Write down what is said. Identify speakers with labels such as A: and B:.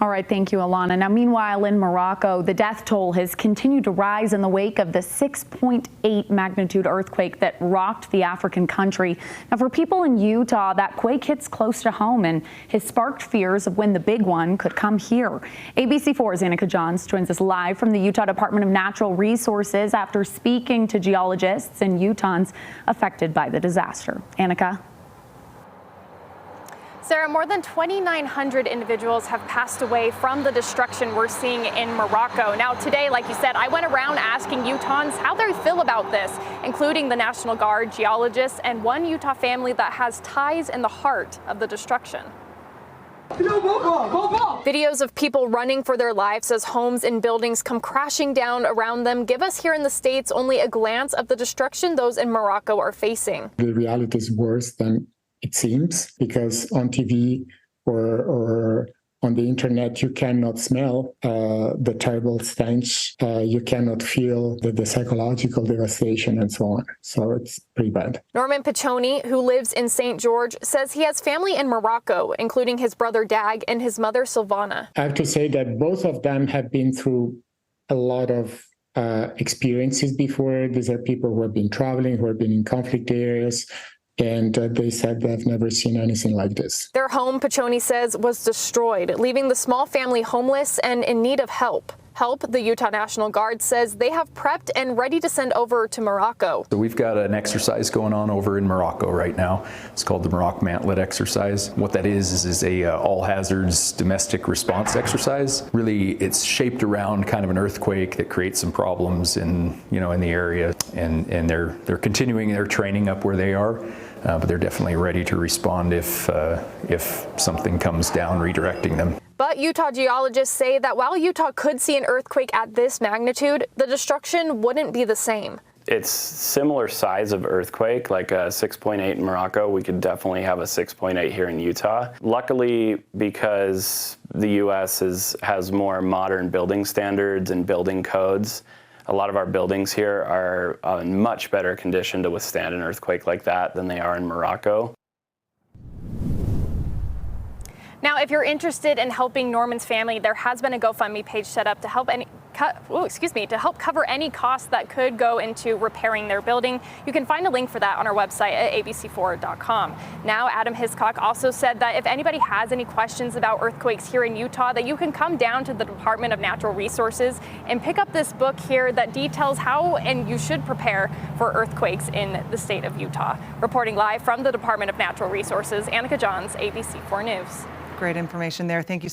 A: All right, thank you, Alana. Now, meanwhile, in Morocco, the death toll has continued to rise in the wake of the 6.8 magnitude earthquake that rocked the African country. Now, for people in Utah, that quake hits close to home and has sparked fears of when the big one could come here. ABC4's Annika Johns joins us live from the Utah Department of Natural Resources after speaking to geologists and Utahns affected by the disaster. Annika.
B: Sarah, more than 2,900 individuals have passed away from the destruction we're seeing in Morocco. Now, today, like you said, I went around asking Utahns how they feel about this, including the National Guard, geologists, and one Utah family that has ties in the heart of the destruction. Videos of people running for their lives as homes and buildings come crashing down around them give us here in the States only a glance of the destruction those in Morocco are facing.
C: The reality is worse than it seems, because on TV or on the internet, you cannot smell the terrible stench. You cannot feel the psychological devastation and so on. So it's pretty bad.
B: Norman Piccioni, who lives in St. George, says he has family in Morocco, including his brother Dag and his mother Silvana.
C: I have to say that both of them have been through a lot of experiences before. These are people who have been traveling, who have been in conflict areas. And they said they've never seen anything like this.
B: Their home, Piccioni says, was destroyed, leaving the small family homeless and in need of help. The Utah National Guard says they have prepped and ready to send over to Morocco.
D: So we've got an exercise going on over in Morocco right now. It's called the Morocco Mantlet exercise. What that is a all hazards domestic response exercise. Really, it's shaped around kind of an earthquake that creates some problems in the area, and they're continuing their training up where they are. But they're definitely ready to respond if something comes down, redirecting them.
B: But Utah geologists say that while Utah could see an earthquake at this magnitude, the destruction wouldn't be the same.
E: It's similar size of earthquake, like a 6.8 in Morocco. We could definitely have a 6.8 here in Utah. Luckily, because the U.S. has more modern building standards and building codes, a lot of our buildings here are in much better condition to withstand an earthquake like that than they are in Morocco.
B: Now, if you're interested in helping Norman's family, there has been a GoFundMe page set up to help cover any costs that could go into repairing their building. You can find a link for that on our website at abc4.com. Now, Adam Hiscock also said that if anybody has any questions about earthquakes here in Utah, that you can come down to the Department of Natural Resources and pick up this book here that details how and you should prepare for earthquakes in the state of Utah. Reporting live from the Department of Natural Resources, Annika Johns, ABC4 News.
F: Great information there. Thank you.